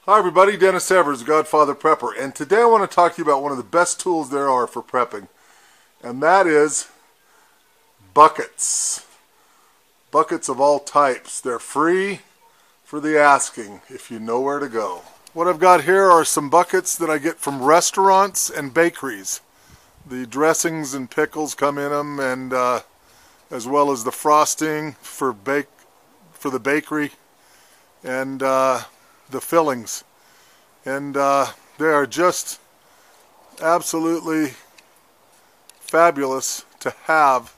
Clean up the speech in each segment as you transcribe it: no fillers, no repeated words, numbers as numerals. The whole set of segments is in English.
Hi everybody, Dennis Evers, Godfather Prepper, and today I want to talk to you about one of the best tools there are for prepping, and that is buckets. Buckets of all types. They're free for the asking if you know where to go. What I've got here are some buckets that I get from restaurants and bakeries. The dressings and pickles come in them, and as well as the frosting for the bakery, and the fillings, and they are just absolutely fabulous to have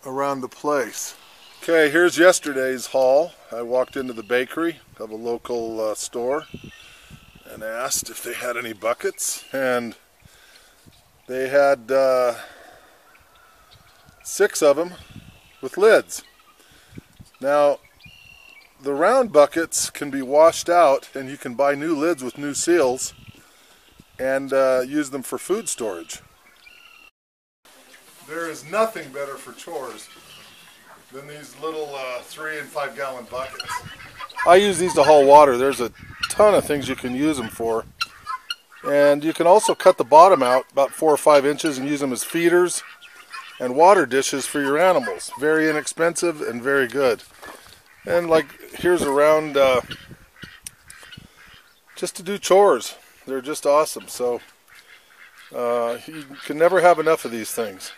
around the place. Okay, here's yesterday's haul. I walked into the bakery of a local store and asked if they had any buckets, and they had 6 of them with lids. Now, the round buckets can be washed out, and you can buy new lids with new seals and use them for food storage. There is nothing better for chores than these little 3 and 5 gallon buckets. I use these to haul water. There's a ton of things you can use them for. And you can also cut the bottom out about 4 or 5 inches and use them as feeders and water dishes for your animals. Very inexpensive and very good. And like, here's a round just to do chores. They're just awesome. So you can never have enough of these things.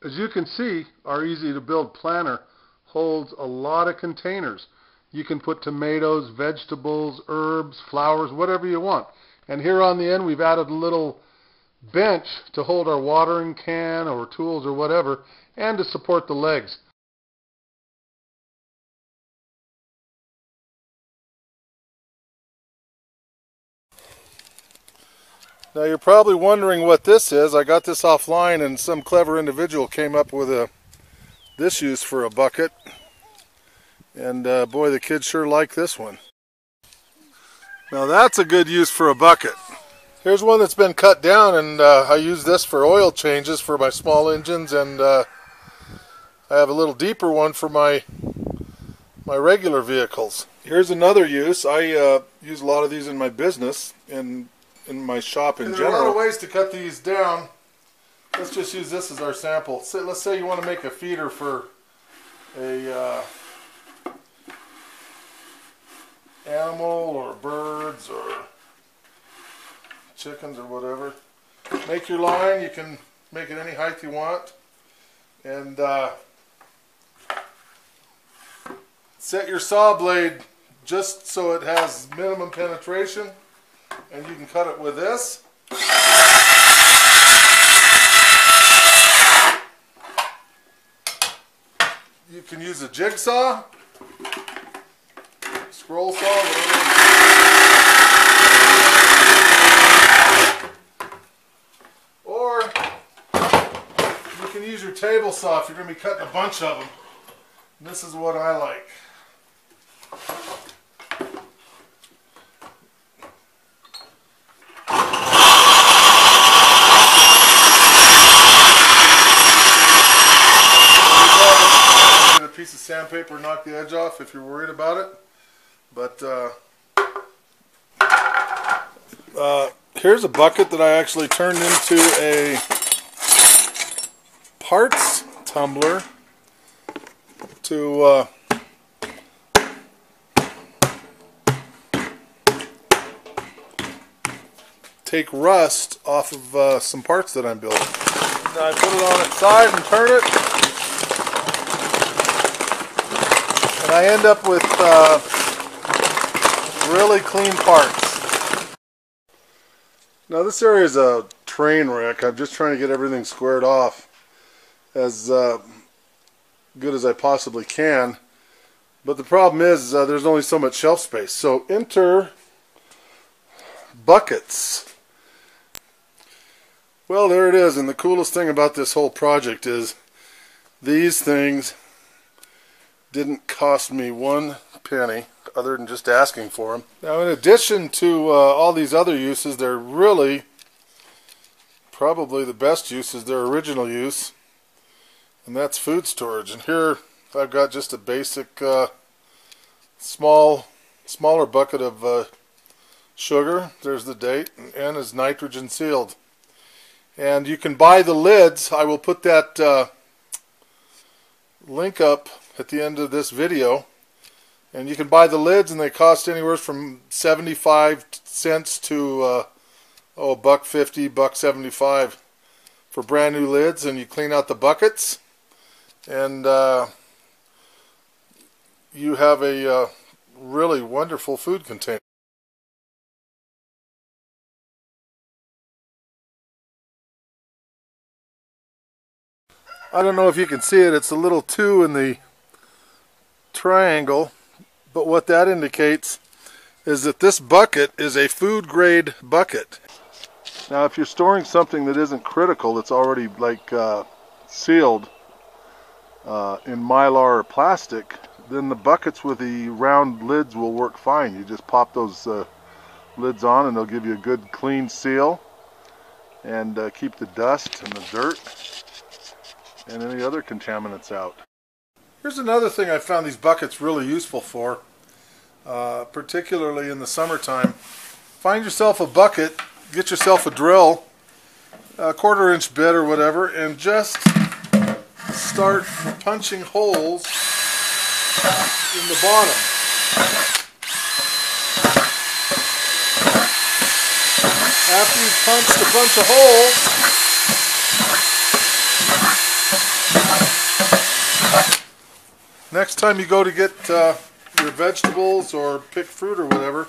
As you can see, our easy to build planter holds a lot of containers. You can put tomatoes, vegetables, herbs, flowers, whatever you want. And here on the end we've added a little bench to hold our watering can or tools or whatever, and to support the legs. Now you're probably wondering what this is. I got this offline, and some clever individual came up with this use for a bucket. And boy, the kids sure like this one. Now that's a good use for a bucket. Here's one that's been cut down, and I use this for oil changes for my small engines, and I have a little deeper one for my regular vehicles. Here's another use. I use a lot of these in my business and in my shop in general. There are a lot of ways to cut these down. Let's just use this as our sample. Let's say you want to make a feeder for a animal or birds or chickens or whatever. Make your line. You can make it any height you want, and set your saw blade just so it has minimum penetration, and you can cut it with this. You can use a jigsaw, scroll saw, whatever. Or you can use your table saw if you're going to be cutting a bunch of them. And this is what I like. Piece of sandpaper, knock the edge off if you're worried about it. But here's a bucket that I actually turned into a parts tumbler to take rust off of some parts that I'm building. Now I put it on its side and turn it, and I end up with really clean parts. Now this area is a train wreck. I'm just trying to get everything squared off as good as I possibly can. But the problem is there's only so much shelf space. So enter buckets. Well, there it is. And the coolest thing about this whole project is these things didn't cost me 1 penny other than just asking for them. Now, in addition to all these other uses, they're really probably the best use is their original use, and that's food storage. And here I've got just a basic smaller bucket of sugar. There's the date, and is nitrogen sealed. And you can buy the lids. I will put that link up at the end of this video. And you can buy the lids, and they cost anywhere from 75 cents to $1.50, $1.75 for brand new lids. And you clean out the buckets, and you have a really wonderful food container. I don't know if you can see it. It's a little 2 in the triangle. But what that indicates is that this bucket is a food grade bucket. Now if you're storing something that isn't critical, it's already like sealed in Mylar or plastic, then the buckets with the round lids will work fine. You just pop those lids on and they'll give you a good clean seal and keep the dust and the dirt and any other contaminants out. Here's another thing I found these buckets really useful for, particularly in the summertime. Find yourself a bucket, get yourself a drill, a 1/4-inch bit or whatever, and just start punching holes in the bottom. After you've punched a bunch of holes, next time you go to get your vegetables or pick fruit or whatever,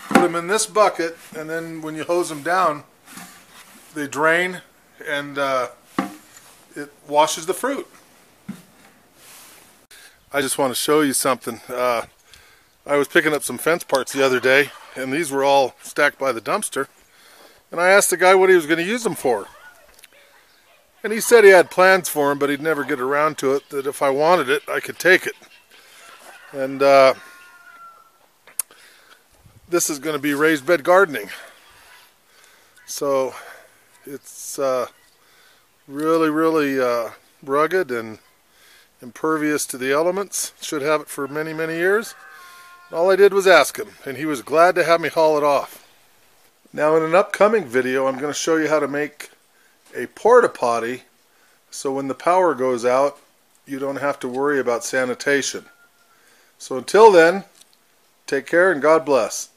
put them in this bucket, and then when you hose them down, they drain and it washes the fruit. I just want to show you something. I was picking up some fence parts the other day, and these were all stacked by the dumpster, and I asked the guy what he was going to use them for. And he said he had plans for them, but he'd never get around to it, that if I wanted it, I could take it. And this is going to be raised bed gardening. So it's really, really rugged and impervious to the elements. Should have it for many, many years. All I did was ask him, and he was glad to have me haul it off. Now in an upcoming video, I'm going to show you how to make a porta potty, so when the power goes out, you don't have to worry about sanitation. So until then, take care and God bless.